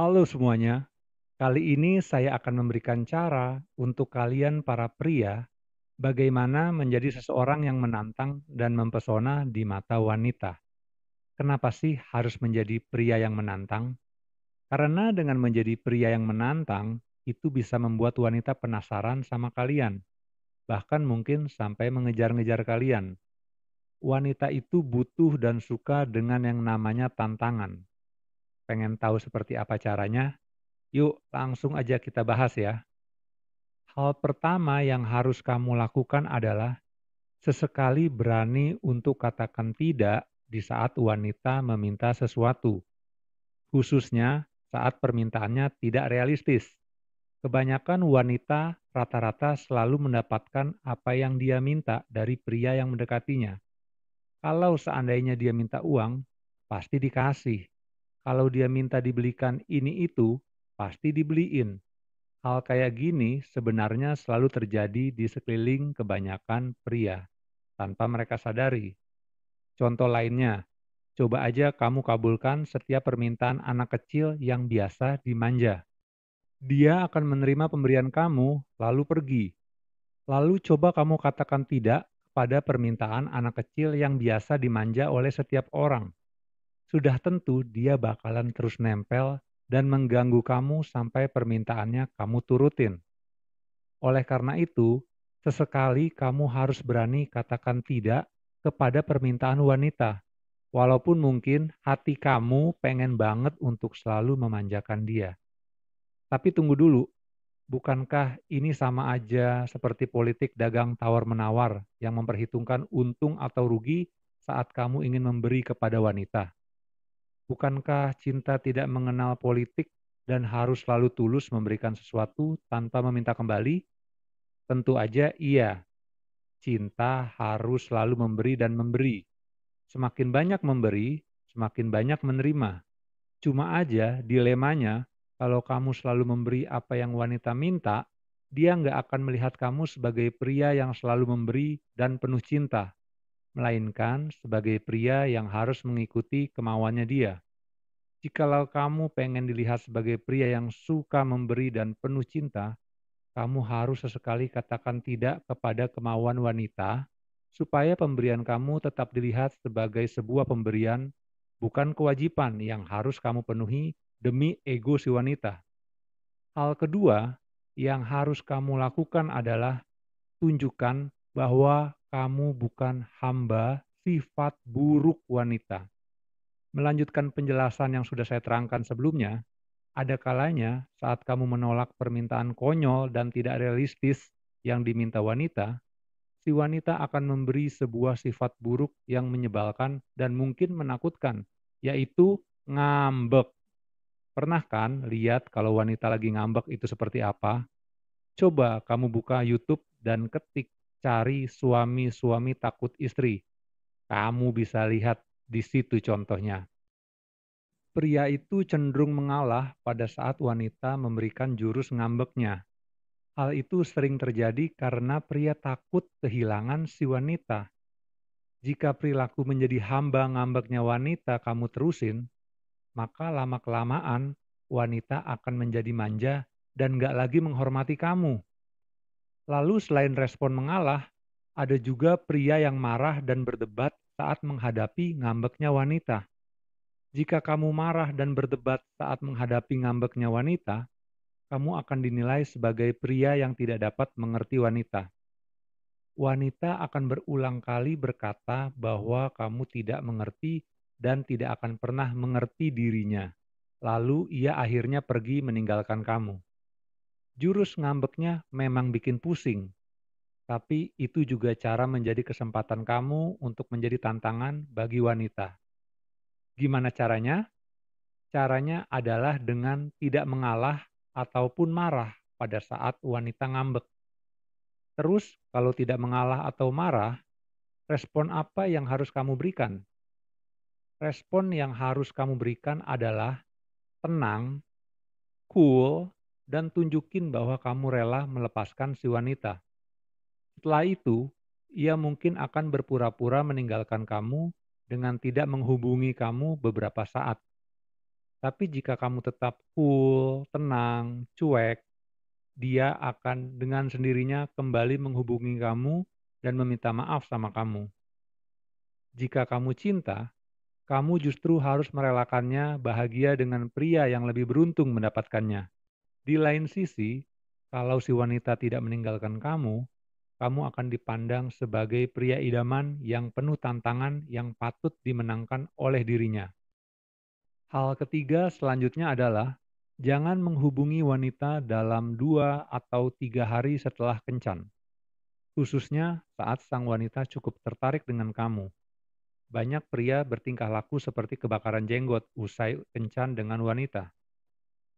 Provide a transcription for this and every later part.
Halo semuanya, kali ini saya akan memberikan cara untuk kalian para pria bagaimana menjadi seseorang yang menantang dan mempesona di mata wanita. Kenapa sih harus menjadi pria yang menantang? Karena dengan menjadi pria yang menantang, itu bisa membuat wanita penasaran sama kalian, bahkan mungkin sampai mengejar-ngejar kalian. Wanita itu butuh dan suka dengan yang namanya tantangan. Pengen tahu seperti apa caranya? Yuk langsung aja kita bahas ya. Hal pertama yang harus kamu lakukan adalah sesekali berani untuk katakan tidak di saat wanita meminta sesuatu, khususnya saat permintaannya tidak realistis. Kebanyakan wanita rata-rata selalu mendapatkan apa yang dia minta dari pria yang mendekatinya. Kalau seandainya dia minta uang, pasti dikasih. Kalau dia minta dibelikan ini itu, pasti dibeliin. Hal kayak gini sebenarnya selalu terjadi di sekeliling kebanyakan pria, tanpa mereka sadari. Contoh lainnya, coba aja kamu kabulkan setiap permintaan anak kecil yang biasa dimanja. Dia akan menerima pemberian kamu, lalu pergi. Lalu coba kamu katakan tidak pada permintaan anak kecil yang biasa dimanja oleh setiap orang. Sudah tentu dia bakalan terus nempel dan mengganggu kamu sampai permintaannya kamu turutin. Oleh karena itu, sesekali kamu harus berani katakan tidak kepada permintaan wanita, walaupun mungkin hati kamu pengen banget untuk selalu memanjakan dia. Tapi tunggu dulu, bukankah ini sama aja seperti politik dagang tawar-menawar yang memperhitungkan untung atau rugi saat kamu ingin memberi kepada wanita? Bukankah cinta tidak mengenal politik dan harus selalu tulus memberikan sesuatu tanpa meminta kembali? Tentu aja iya. Cinta harus selalu memberi dan memberi. Semakin banyak memberi, semakin banyak menerima. Cuma aja dilemanya, kalau kamu selalu memberi apa yang wanita minta, dia nggak akan melihat kamu sebagai pria yang selalu memberi dan penuh cinta, melainkan sebagai pria yang harus mengikuti kemauannya dia. Jikalau kamu pengen dilihat sebagai pria yang suka memberi dan penuh cinta, kamu harus sesekali katakan tidak kepada kemauan wanita, supaya pemberian kamu tetap dilihat sebagai sebuah pemberian, bukan kewajiban yang harus kamu penuhi demi ego si wanita. Hal kedua yang harus kamu lakukan adalah tunjukkan bahwa kamu bukan hamba sifat buruk wanita. Melanjutkan penjelasan yang sudah saya terangkan sebelumnya, ada kalanya saat kamu menolak permintaan konyol dan tidak realistis yang diminta wanita, si wanita akan memberi sebuah sifat buruk yang menyebalkan dan mungkin menakutkan, yaitu ngambek. Pernah kan lihat kalau wanita lagi ngambek itu seperti apa? Coba kamu buka YouTube dan ketik cari suami-suami takut istri. Kamu bisa lihat di situ contohnya. Pria itu cenderung mengalah pada saat wanita memberikan jurus ngambeknya. Hal itu sering terjadi karena pria takut kehilangan si wanita. Jika perilaku menjadi hamba ngambeknya wanita kamu terusin, maka lama-kelamaan wanita akan menjadi manja dan gak lagi menghormati kamu. Lalu selain respon mengalah, ada juga pria yang marah dan berdebat saat menghadapi ngambeknya wanita. Jika kamu marah dan berdebat saat menghadapi ngambeknya wanita, kamu akan dinilai sebagai pria yang tidak dapat mengerti wanita. Wanita akan berulang kali berkata bahwa kamu tidak mengerti dan tidak akan pernah mengerti dirinya. Lalu ia akhirnya pergi meninggalkan kamu. Jurus ngambeknya memang bikin pusing, tapi itu juga cara menjadi kesempatan kamu untuk menjadi tantangan bagi wanita. Gimana caranya? Caranya adalah dengan tidak mengalah ataupun marah pada saat wanita ngambek. Terus, kalau tidak mengalah atau marah, respon apa yang harus kamu berikan? Respon yang harus kamu berikan adalah tenang, cool, dan tunjukin bahwa kamu rela melepaskan si wanita. Setelah itu, ia mungkin akan berpura-pura meninggalkan kamu dengan tidak menghubungi kamu beberapa saat. Tapi jika kamu tetap cool, tenang, cuek, dia akan dengan sendirinya kembali menghubungi kamu dan meminta maaf sama kamu. Jika kamu cinta, kamu justru harus merelakannya bahagia dengan pria yang lebih beruntung mendapatkannya. Di lain sisi, kalau si wanita tidak meninggalkan kamu, kamu akan dipandang sebagai pria idaman yang penuh tantangan yang patut dimenangkan oleh dirinya. Hal ketiga selanjutnya adalah jangan menghubungi wanita dalam 2 atau 3 hari setelah kencan, khususnya saat sang wanita cukup tertarik dengan kamu. Banyak pria bertingkah laku seperti kebakaran jenggot usai kencan dengan wanita.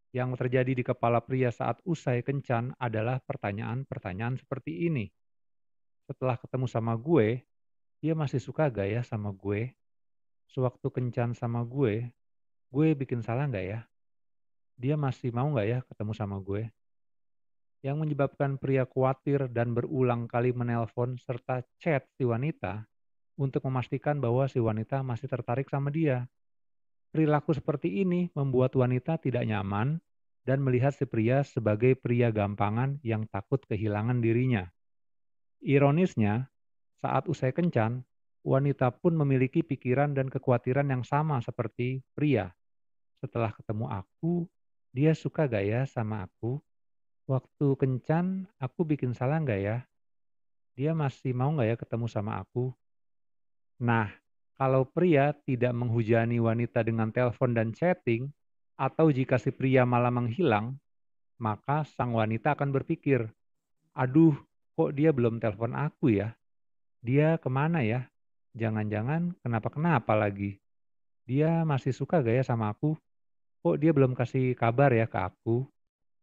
Yang terjadi di kepala pria saat usai kencan adalah pertanyaan-pertanyaan seperti ini. Setelah ketemu sama gue, dia masih suka gak ya sama gue? Sewaktu kencan sama gue bikin salah gak ya? Dia masih mau gak ya ketemu sama gue? Yang menyebabkan pria khawatir dan berulang kali menelpon serta chat si wanita untuk memastikan bahwa si wanita masih tertarik sama dia. Perilaku seperti ini membuat wanita tidak nyaman dan melihat si pria sebagai pria gampangan yang takut kehilangan dirinya. Ironisnya, saat usai kencan, wanita pun memiliki pikiran dan kekhawatiran yang sama seperti pria. Setelah ketemu aku, dia suka gak ya sama aku? Waktu kencan, aku bikin salah gak ya? Dia masih mau gak ya ketemu sama aku? Nah, kalau pria tidak menghujani wanita dengan telepon dan chatting, atau jika si pria malah menghilang, maka sang wanita akan berpikir, aduh, kok dia belum telepon aku ya? Dia kemana ya? Jangan-jangan kenapa-kenapa lagi? Dia masih suka gak ya sama aku? Kok dia belum kasih kabar ya ke aku?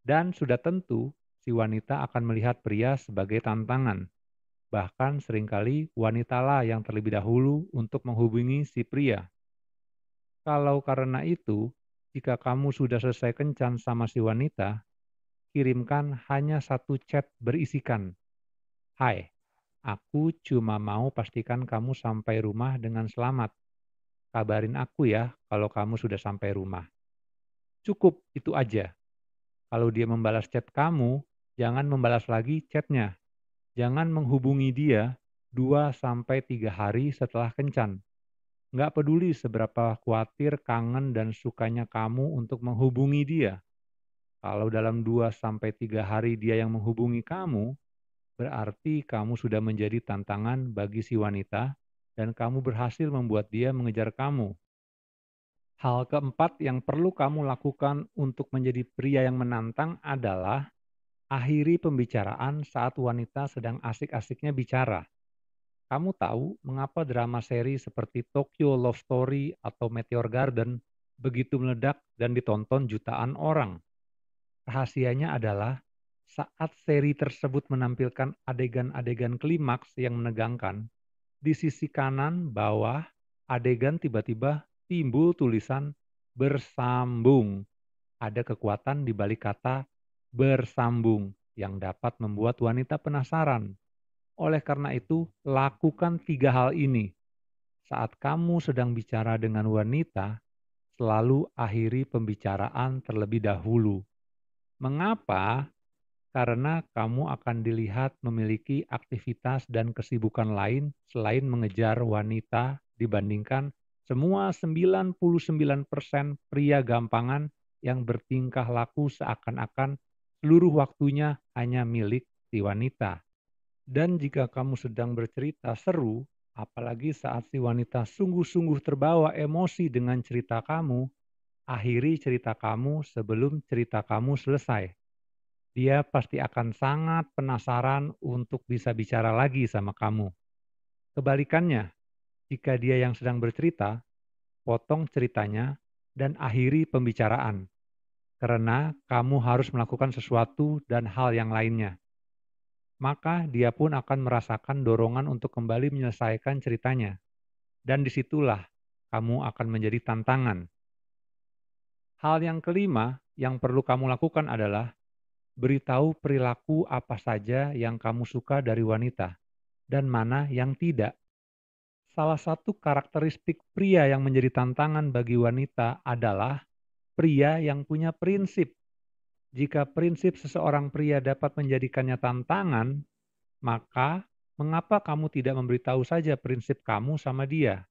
Dan sudah tentu, si wanita akan melihat pria sebagai tantangan. Bahkan seringkali wanitalah yang terlebih dahulu untuk menghubungi si pria. Kalau karena itu, jika kamu sudah selesai kencan sama si wanita, kirimkan hanya satu chat berisikan, "Hai, aku cuma mau pastikan kamu sampai rumah dengan selamat. Kabarin aku ya kalau kamu sudah sampai rumah." Cukup itu aja. Kalau dia membalas chat kamu, jangan membalas lagi chatnya. Jangan menghubungi dia 2 sampai 3 hari setelah kencan. Nggak peduli seberapa khawatir, kangen, dan sukanya kamu untuk menghubungi dia. Kalau dalam 2 sampai 3 hari dia yang menghubungi kamu, berarti kamu sudah menjadi tantangan bagi si wanita dan kamu berhasil membuat dia mengejar kamu. Hal keempat yang perlu kamu lakukan untuk menjadi pria yang menantang adalah akhiri pembicaraan saat wanita sedang asik-asiknya bicara. Kamu tahu mengapa drama seri seperti Tokyo Love Story atau Meteor Garden begitu meledak dan ditonton jutaan orang? Rahasianya adalah saat seri tersebut menampilkan adegan-adegan klimaks yang menegangkan, di sisi kanan bawah adegan tiba-tiba timbul tulisan bersambung. Ada kekuatan di balik kata bersambung yang dapat membuat wanita penasaran. Oleh karena itu, lakukan 3 hal ini. Saat kamu sedang bicara dengan wanita, selalu akhiri pembicaraan terlebih dahulu. Mengapa? Karena kamu akan dilihat memiliki aktivitas dan kesibukan lain selain mengejar wanita dibandingkan semua 99% pria gampangan yang bertingkah laku seakan-akan seluruh waktunya hanya milik si wanita. Dan jika kamu sedang bercerita seru, apalagi saat si wanita sungguh-sungguh terbawa emosi dengan cerita kamu, akhiri cerita kamu sebelum cerita kamu selesai. Dia pasti akan sangat penasaran untuk bisa bicara lagi sama kamu. Kebalikannya, jika dia yang sedang bercerita, potong ceritanya dan akhiri pembicaraan, karena kamu harus melakukan sesuatu dan hal yang lainnya. Maka dia pun akan merasakan dorongan untuk kembali menyelesaikan ceritanya. Dan disitulah kamu akan menjadi tantangan. Hal yang kelima yang perlu kamu lakukan adalah beritahu perilaku apa saja yang kamu suka dari wanita dan mana yang tidak. Salah satu karakteristik pria yang menjadi tantangan bagi wanita adalah pria yang punya prinsip. Jika prinsip seseorang pria dapat menjadikannya tantangan, maka mengapa kamu tidak memberitahu saja prinsip kamu sama dia?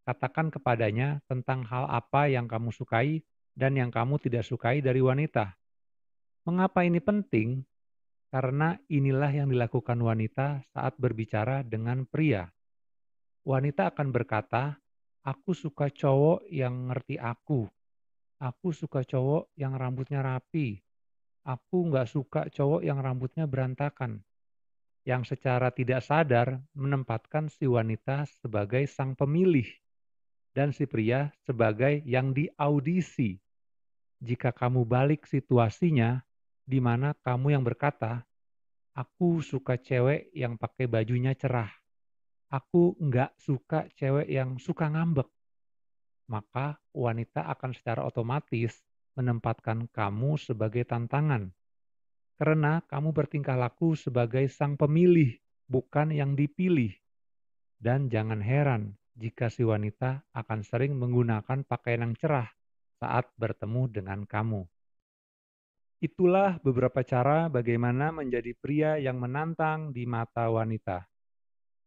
Katakan kepadanya tentang hal apa yang kamu sukai dan yang kamu tidak sukai dari wanita. Mengapa ini penting? Karena inilah yang dilakukan wanita saat berbicara dengan pria. Wanita akan berkata, "Aku suka cowok yang ngerti aku. Aku suka cowok yang rambutnya rapi. Aku nggak suka cowok yang rambutnya berantakan." Yang secara tidak sadar menempatkan si wanita sebagai sang pemilih dan si pria sebagai yang diaudisi. Jika kamu balik situasinya, di mana kamu yang berkata, "Aku suka cewek yang pakai bajunya cerah. Aku nggak suka cewek yang suka ngambek." Maka wanita akan secara otomatis menempatkan kamu sebagai tantangan. Karena kamu bertingkah laku sebagai sang pemilih, bukan yang dipilih. Dan jangan heran jika si wanita akan sering menggunakan pakaian yang cerah saat bertemu dengan kamu. Itulah beberapa cara bagaimana menjadi pria yang menantang di mata wanita.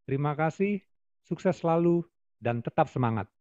Terima kasih, sukses selalu, dan tetap semangat.